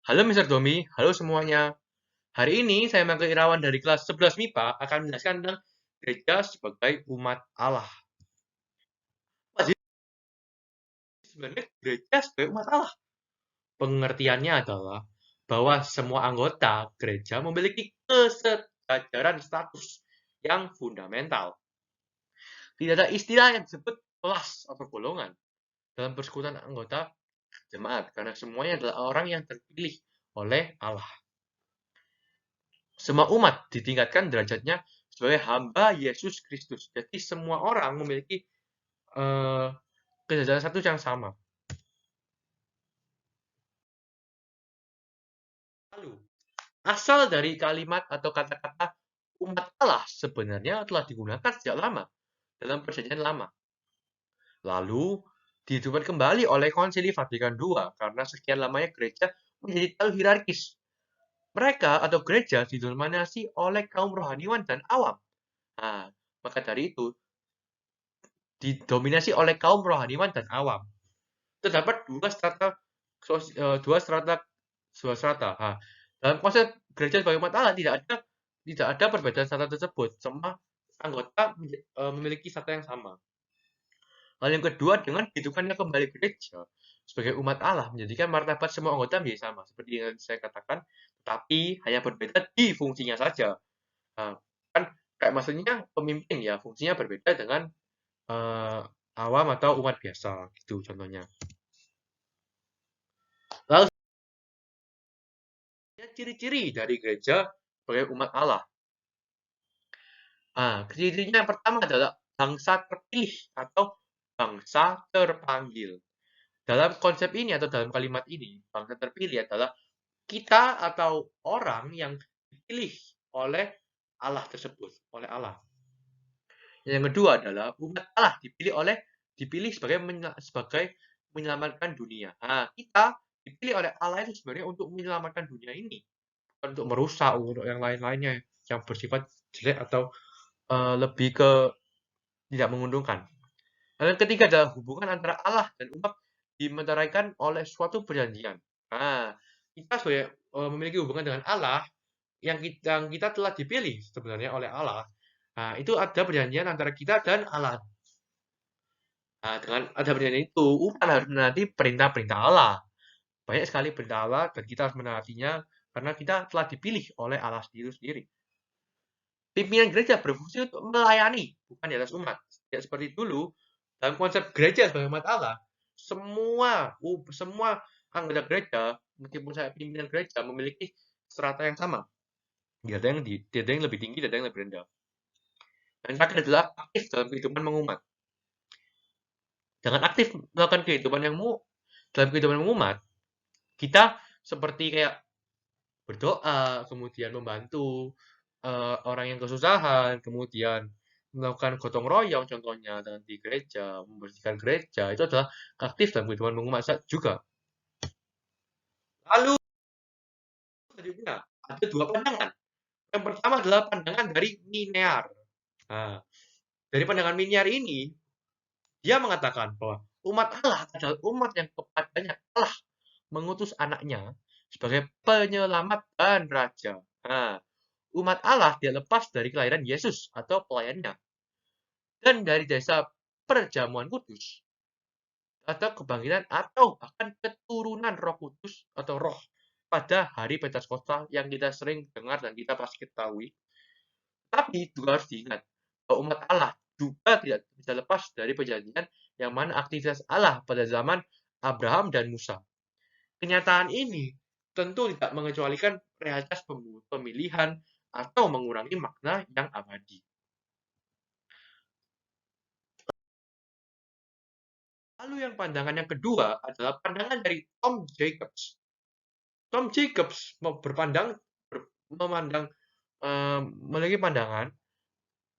Halo Mr. Domi, halo semuanya. Hari ini saya Michael Irawan dari kelas 11 MIPA akan menjelaskan tentang gereja sebagai umat Allah. Apa sih sebenarnya gereja sebagai umat Allah? Pengertiannya adalah bahwa semua anggota gereja memiliki kesejajaran status yang fundamental. Tidak ada istilah yang disebut kelas atau golongan dalam persekutuan anggota jemaat karena semuanya adalah orang yang terpilih oleh Allah. Semua umat ditingkatkan derajatnya sebagai hamba Yesus Kristus. Jadi semua orang memiliki uh, kejajaran satu yang sama. Lalu, asal dari kalimat atau kata-kata umat Allah sebenarnya telah digunakan sejak lama dalam perjanjian lama. Lalu, dihidupkan kembali oleh Konsili Vatikan II karena sekian lamanya gereja menjadi terlalu hierarkis. Mereka atau gereja didominasi oleh kaum rohaniwan dan awam. Nah, maka dari itu, didominasi oleh kaum rohaniwan dan awam. Terdapat dua strata dua strata. Nah, dalam konsep gereja sebagai umat Allah tidak ada perbedaan strata tersebut. Semua anggota memiliki strata yang sama. Hal yang kedua, dengan dihidupkannya kembali gereja sebagai umat Allah menjadikan martabat semua anggota menjadi sama, seperti yang saya katakan, tapi hanya berbeda di fungsinya saja. Nah, kan kayak maksudnya pemimpin ya, fungsinya berbeda dengan uh, awam atau umat biasa, gitu contohnya. Lalu ciri-ciri dari gereja sebagai umat Allah. Ciri-cirinya yang pertama adalah bangsa terpilih atau bangsa terpanggil. Dalam konsep ini atau dalam kalimat ini, bangsa terpilih adalah kita atau orang yang dipilih oleh Allah tersebut, oleh Allah. Yang kedua adalah umat Allah dipilih sebagai menyelamatkan dunia. Nah, kita dipilih oleh Allah itu sebenarnya untuk menyelamatkan dunia ini, bukan untuk merusak, untuk yang lain-lainnya yang bersifat jelek atau lebih ke tidak menguntungkan. Dan yang ketiga adalah hubungan antara Allah dan umat dimeteraikan oleh suatu perjanjian. Nah, kita sebagai memiliki hubungan dengan Allah yang kita telah dipilih sebenarnya oleh Allah. Nah, itu ada perjanjian antara kita dan Allah. Nah, dengan ada perjanjian itu, umat harus menaati perintah-perintah Allah. Banyak sekali perintah Allah dan kita harus menaatinya karena kita telah dipilih oleh Allah sendiri. Pimpinan gereja berfungsi untuk melayani, bukan di atas umat. Tidak seperti dulu, dalam konsep gereja sebagai umat Allah, semua anggota gereja, meskipun saya pimpinan gereja, memiliki strata yang sama. Tidak ada yang lebih tinggi, tidak ada yang lebih rendah. Dan terakhir adalah aktif dalam kehidupan mengumat. Dengan aktif melakukan dalam kehidupan mengumat, kita seperti kayak berdoa, kemudian membantu orang yang kesusahan, kemudian melakukan gotong royong contohnya di gereja, membersihkan gereja, itu adalah aktif dalam kehidupan mengumat juga. Lalu selanjutnya ada dua pandangan. Yang pertama adalah pandangan dari Minear. Nah, dari pandangan Minear ini, dia mengatakan bahwa umat Allah adalah umat yang kepadanya Allah mengutus anaknya sebagai penyelamat dan raja. Nah, umat Allah dia lepas dari kelahiran Yesus atau pelayannya dan dari desa perjamuan kudus atau kebangkitan atau bahkan keturunan Roh Kudus atau Roh pada hari Pentakosta yang kita sering dengar dan kita pasti ketahui. Tapi juga harus diingat bahwa umat Allah juga tidak bisa lepas dari perjanjian yang mana aktivitas Allah pada zaman Abraham dan Musa. Kenyataan ini tentu tidak mengecualikan realitas pemilihan atau mengurangi makna yang abadi. Lalu yang pandangan yang kedua adalah pandangan dari Tom Jacobs. Tom Jacobs memandang memiliki pandangan.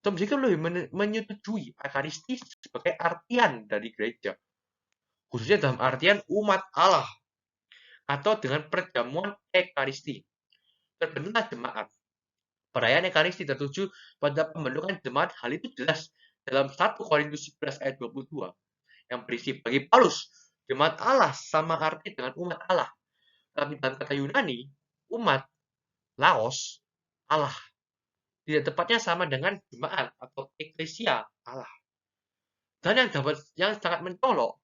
Tom Jacobs lebih menyetujui Ekaristi sebagai artian dari gereja, khususnya dalam artian umat Allah atau dengan perjamuan Ekaristi. Terbentuklah jemaat. Perayaan Ekaristi tertuju pada pembentukan jemaat. Hal itu jelas dalam 1 Korintus 11 ayat 22 yang berisi bagi Paulus, jemaat Allah sama arti dengan umat Allah. Tapi dalam kata Yunani, umat, laos, Allah. Tidak tepatnya sama dengan jemaat atau eklesia Allah. Dan yang sangat mencolok,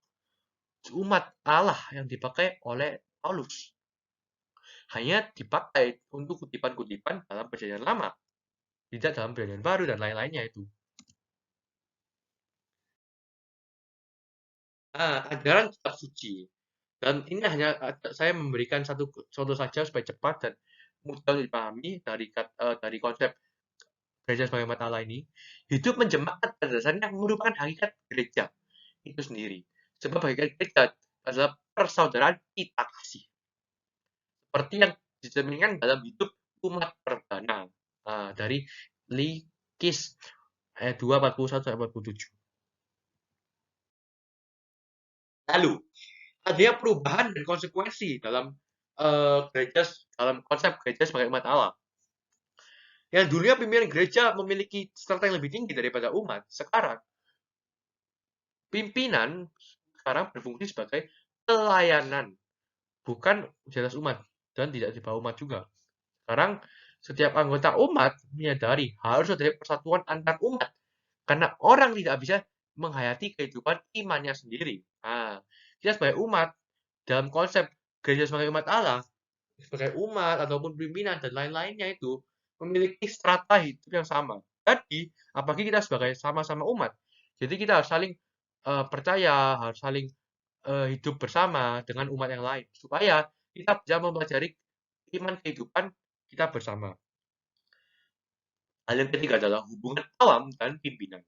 umat Allah yang dipakai oleh Paulus hanya dipakai untuk kutipan-kutipan dalam perjanjian lama, tidak dalam perjanjian baru dan lain-lainnya itu. Ajaran kitab suci. Dan ini hanya saya memberikan satu contoh saja supaya cepat dan mudah dipahami dari konsep gereja sebagai mata Allah ini. Hidup menjemaat pada dasarnya merupakan hakikat gereja itu sendiri. Sebab hakikat gereja adalah persaudaraan kita kasih. Seperti yang dicerminkan dalam hidup umat perdana. Dari Likis ayat 2, 41-47. Lalu, adanya perubahan dan konsekuensi dalam dalam konsep gereja sebagai umat Allah. Yang dulunya pimpinan gereja memiliki strata yang lebih tinggi daripada umat, sekarang pimpinan sekarang berfungsi sebagai pelayanan, bukan di atas umat dan tidak di bawah umat juga. Sekarang setiap anggota umat menyadari harus ada persatuan antar umat karena orang tidak bisa menghayati kehidupan imannya sendiri. Kita sebagai umat dalam konsep gereja sebagai umat Allah, sebagai umat ataupun pimpinan dan lain-lainnya itu memiliki strata hidup yang sama. Jadi, apalagi kita sebagai sama-sama umat, jadi kita harus saling percaya, harus saling hidup bersama dengan umat yang lain supaya kita bisa mempelajari iman kehidupan kita bersama. Hal yang ketiga adalah hubungan awam dan pimpinan.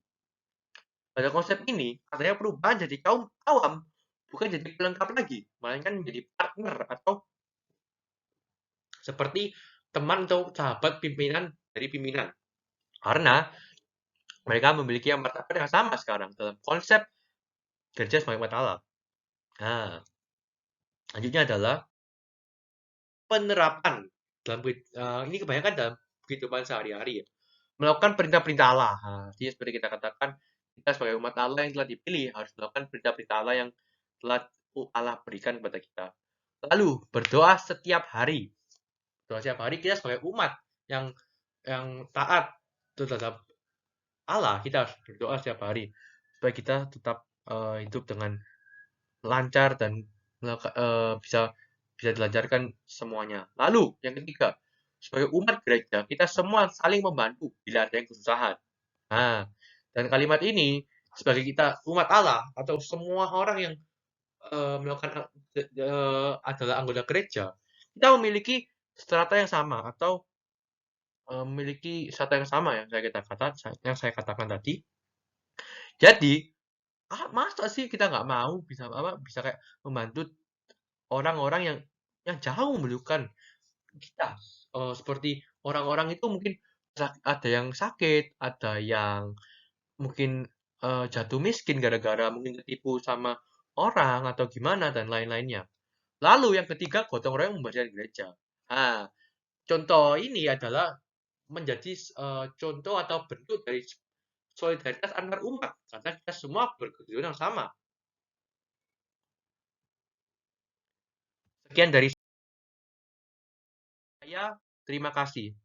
Pada konsep ini, adanya perubahan jadi kaum awam, bukan jadi pelengkap lagi, melainkan menjadi partner atau seperti teman atau sahabat pimpinan dari pimpinan. Karena mereka memiliki martabat yang sama sekarang dalam konsep gereja sebagai umat Allah. Nah, selanjutnya adalah penerapan dalam ini kebanyakan dalam kehidupan sehari-hari ya. Melakukan perintah-perintah Allah. Jadi seperti kita katakan, kita sebagai umat Allah yang telah dipilih harus melakukan perintah-perintah Allah yang telah Allah berikan kepada kita. Lalu berdoa setiap hari. Berdoa setiap hari kita sebagai umat yang taat terhadap Allah, kita harus berdoa setiap hari supaya kita tetap hidup dengan lancar dan bisa dilancarkan semuanya. Lalu yang ketiga, sebagai umat gereja kita semua saling membantu bila ada yang kesusahan. Dan kalimat ini sebagai kita umat Allah atau semua orang yang melakukan adalah anggota gereja, kita memiliki strata yang sama atau memiliki strata yang sama yang saya katakan tadi. Jadi, masa sih kita nggak mau bisa kayak membantu orang-orang yang jauh membutuhkan kita. Seperti orang-orang itu mungkin ada yang sakit, ada yang mungkin jatuh miskin gara-gara mungkin ketipu sama orang atau gimana dan lain-lainnya. Lalu yang ketiga, gotong royong membersihkan gereja. Contoh ini adalah menjadi contoh atau bentuk dari solidaritas antar umat karena kita semua bertujuan yang sama. Sekian dari saya, terima kasih.